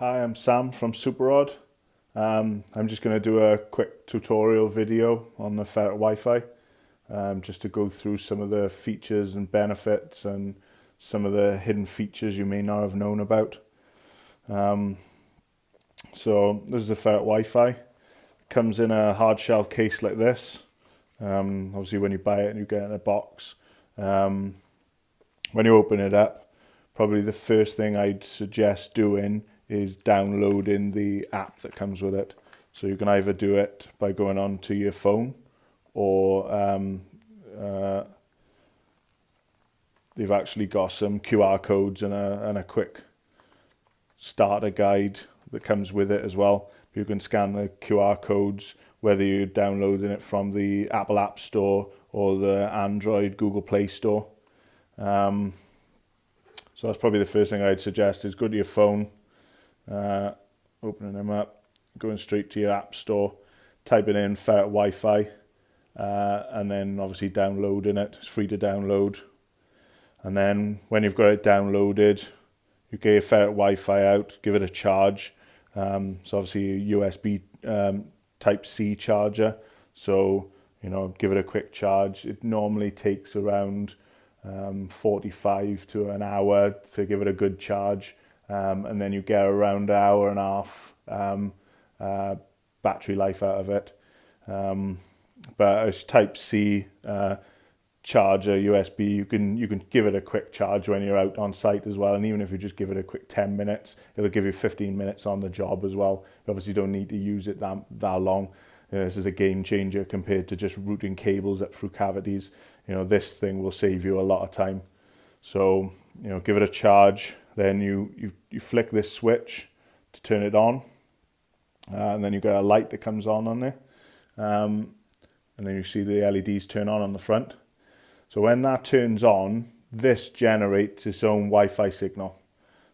Hi, I'm Sam from SuperRod. I'm just going to do a quick tutorial video on the Ferret WiFi, just to go through some of the features and benefits and some of the hidden features you may not have known about. So this is the Ferret WiFi. It comes in a hard shell case like this. Obviously when you buy it, you get it in a box. When you open it up, probably the first thing I'd suggest doing is downloading the app that comes with it. So you can either do it by going onto your phone, or they've actually got some QR codes and a quick starter guide that comes with it as well. You can scan the QR codes whether you're downloading it from the Apple App Store or the Android Google Play Store. So that's probably the first thing I'd suggest, is go to your phone, opening them up, going straight to your App Store, typing in Ferret WiFi, and then obviously downloading it. It's free to download. And then when you've got it downloaded, you get your Ferret WiFi out, give it a charge. So obviously a USB Type-C charger. So, give it a quick charge. It normally takes around 45 to an hour to give it a good charge. And then you get around an hour and a half battery life out of it. But as Type-C charger, USB, you can give it a quick charge when you're out on site as well. And even if you just give it a quick 10 minutes, it'll give you 15 minutes on the job as well. You obviously don't need to use it that long. This is a game changer compared to just routing cables up through cavities. This thing will save you a lot of time. So, give it a charge. Then you flick this switch to turn it on. And then you've got a light that comes on there. And then you see the LEDs turn on the front. So when that turns on, this generates its own Wi-Fi signal.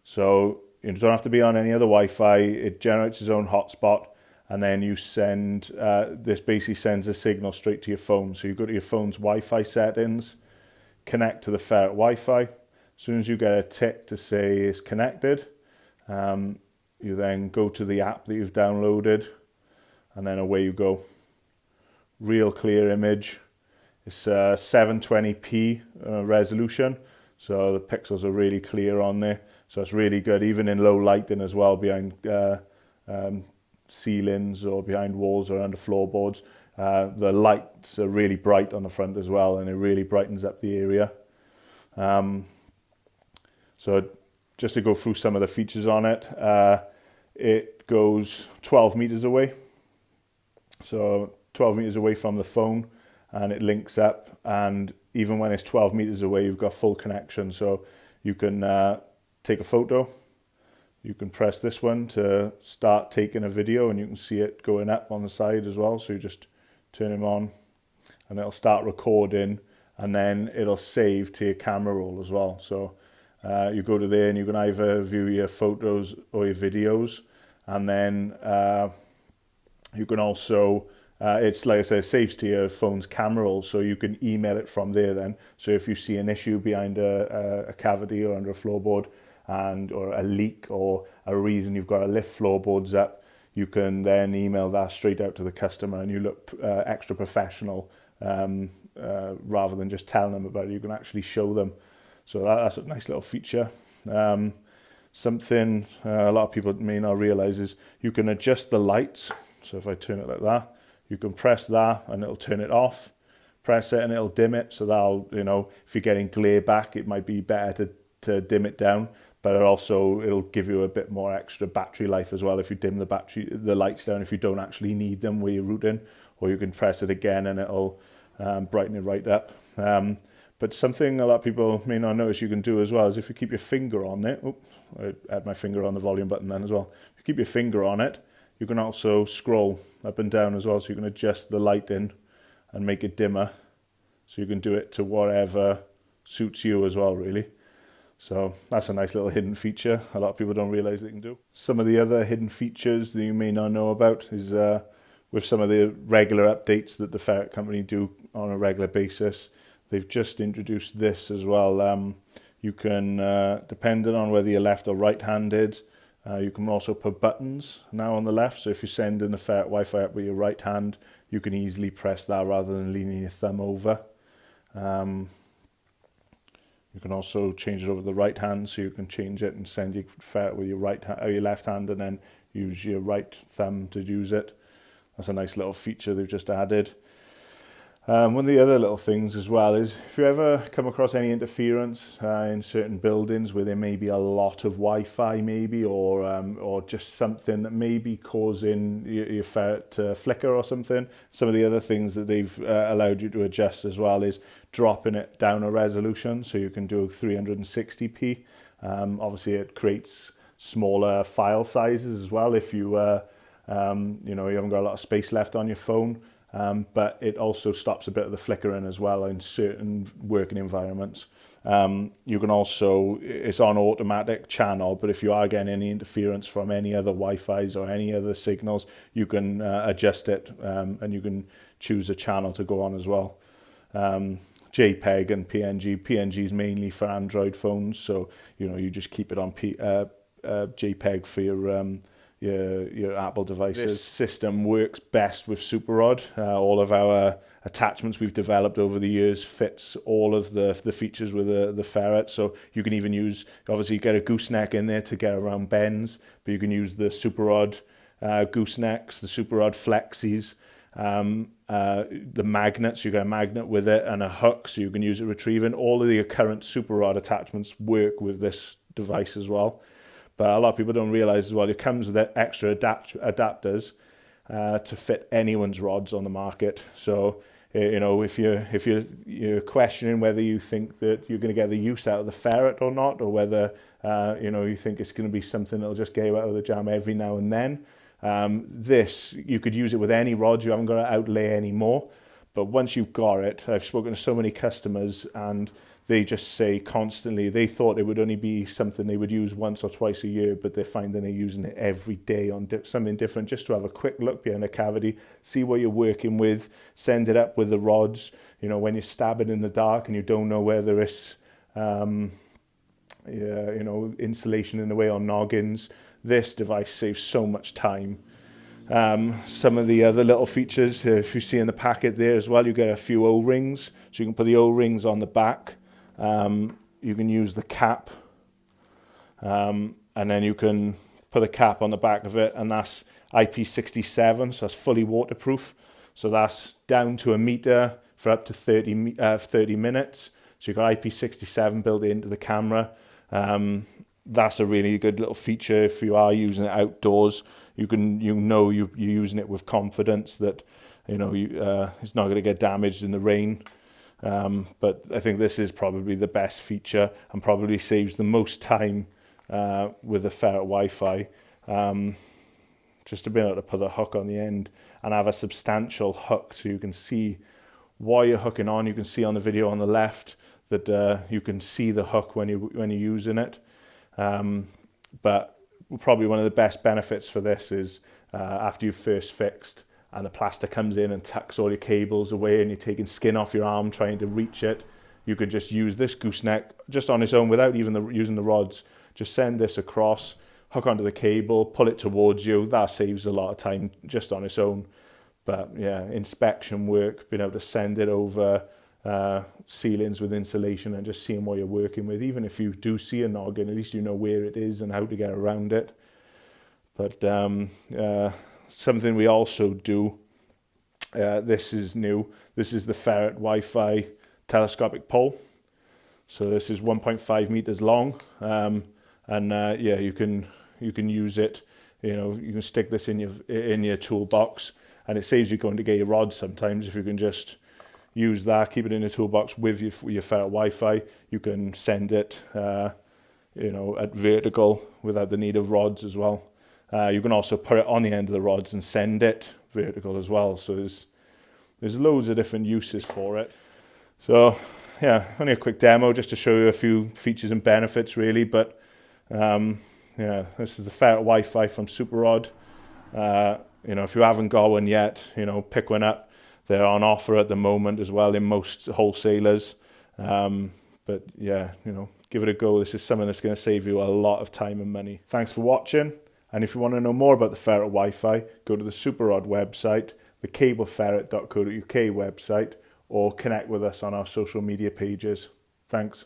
So you don't have to be on any other Wi-Fi. It generates its own hotspot. And then you send, this basically sends a signal straight to your phone. So you go to your phone's Wi-Fi settings, connect to the Ferret Wi-Fi. As soon as you get a tick to say it's connected, you then go to the app that you've downloaded, and then away you go. Real clear image. It's 720p resolution, so the pixels are really clear on there. So it's really good, even in low lighting as well, behind ceilings or behind walls or under floorboards. The lights are really bright on the front as well, and it really brightens up the area. So just to go through some of the features on it, it goes 12 meters away. So 12 meters away from the phone, and it links up, and even when it's 12 meters away, you've got full connection. So you can take a photo, you can press this one to start taking a video, and you can see it going up on the side as well. So you just turn them on and it'll start recording, and then it'll save to your camera roll as well. So you go to there and you can either view your photos or your videos, and then you can also, it's like I said, it saves to your phone's camera roll, so you can email it from there then. So if you see an issue behind a cavity or under a floorboard, or a leak or a reason you've got to lift floorboards up, you can then email that straight out to the customer, and you look extra professional rather than just telling them about it. You can actually show them. So that's a nice little feature. Something a lot of people may not realize is you can adjust the lights. So if I turn it like that, you can press that and it'll turn it off. Press it and it'll dim it. So that'll, if you're getting glare back, it might be better to dim it down. But it'll give you a bit more extra battery life as well if you dim the lights down if you don't actually need them where you're routing. Or you can press it again and it'll brighten it right up. But something a lot of people may not notice you can do as well is if you keep your finger on it. I had my finger on the volume button then as well. If you keep your finger on it, you can also scroll up and down as well. So you can adjust the lighting and make it dimmer. So you can do it to whatever suits you as well, really. So that's a nice little hidden feature a lot of people don't realize they can do. Some of the other hidden features that you may not know about is with some of the regular updates that the Ferret company do on a regular basis. They've just introduced this as well. You can, depending on whether you're left or right-handed, You can also put buttons now on the left, so if you're sending the Ferret Wi-Fi up with your right hand, you can easily press that rather than leaning your thumb over. You can also change it over the right hand, so you can change it and send your ferret with your your left hand, and then use your right thumb to use it. That's a nice little feature they've just added. One of the other little things as well is if you ever come across any interference in certain buildings where there may be a lot of Wi-Fi maybe, or just something that may be causing your ferret to flicker or something, some of the other things that they've allowed you to adjust as well is dropping it down a resolution, so you can do 360p. Obviously it creates smaller file sizes as well if you you know, you haven't got a lot of space left on your phone. But it also stops a bit of the flickering as well in certain working environments. You can also, it's on automatic channel, but if you are getting any interference from any other Wi-Fi's or any other signals, you can adjust it, and you can choose a channel to go on as well. Jpeg and PNG. PNG is mainly for Android phones, so you know, you just keep it on Jpeg for your Apple devices. This system works best with Super Rod. All of our attachments we've developed over the years fits all of the features with the Ferret. So you can even use, obviously you get a gooseneck in there to get around bends, but you can use the Super Rod goosenecks, the Super Rod flexies, the magnets. You get a magnet with it and a hook, so you can use it retrieving. All of the current Super Rod attachments work with this device as well. But a lot of people don't realize as well, it comes with extra adapters to fit anyone's rods on the market. So, you know, if you're questioning whether you think that you're going to get the use out of the Ferret or not, or whether you know, you think it's going to be something that'll just get you out of the jam every now and then, this, you could use it with any rod. You haven't got to outlay any more. But once you've got it, I've spoken to so many customers and they just say constantly, they thought it would only be something they would use once or twice a year, but they're finding they're using it every day on something different, just to have a quick look behind a cavity, see what you're working with, send it up with the rods. You know, when you're stabbing in the dark and you don't know whether it's, you know, insulation in the way or noggins, this device saves so much time. Some of the other little features, if you see in the packet there as well, you get a few O-rings, so you can put the O-rings on the back. You can use the cap, and then you can put a cap on the back of it, and that's IP67, so that's fully waterproof. So that's down to 1 meter for up to 30 minutes. So you've got IP67 built into the camera. That's a really good little feature if you are using it outdoors. You're using it with confidence that, you know, it's not going to get damaged in the rain. But I think this is probably the best feature and probably saves the most time with the Ferret Wi-Fi. Just to be able to put a hook on the end and have a substantial hook, so you can see what you're hooking on. You can see on the video on the left that you can see the hook when you're using it. But probably one of the best benefits for this is after you've first fixed and the plaster comes in and tucks all your cables away and you're taking skin off your arm trying to reach it, you could just use this gooseneck just on its own without even using the rods. Just send this across, hook onto the cable, pull it towards you. That saves a lot of time just on its own. But yeah, inspection work, being able to send it over ceilings with insulation and just seeing what you're working with. Even if you do see a noggin, at least you know where it is and how to get around it. But something we also do, this is new, this is the Ferret Wi-Fi telescopic pole. So this is 1.5 meters long, and yeah, you can use it. You know, you can stick this in your toolbox, and it saves you going to get your rods sometimes. If you can just use that, keep it in your toolbox with your Ferret Wi-Fi, you can send it, you know, at vertical without the need of rods as well. You can also put it on the end of the rods and send it vertical as well. So there's loads of different uses for it. So yeah, only a quick demo just to show you a few features and benefits really. But yeah, this is the Ferret Wi-Fi from Super Rod. You know, if you haven't got one yet, you know, pick one up. They're on offer at the moment as well in most wholesalers. But But yeah, you know, give it a go. This is something that's going to save you a lot of time and money. Thanks for watching. And if you want to know more about the Ferret Wi-Fi, go to the Super Odd website, the cableferret.co.uk website, or connect with us on our social media pages. Thanks.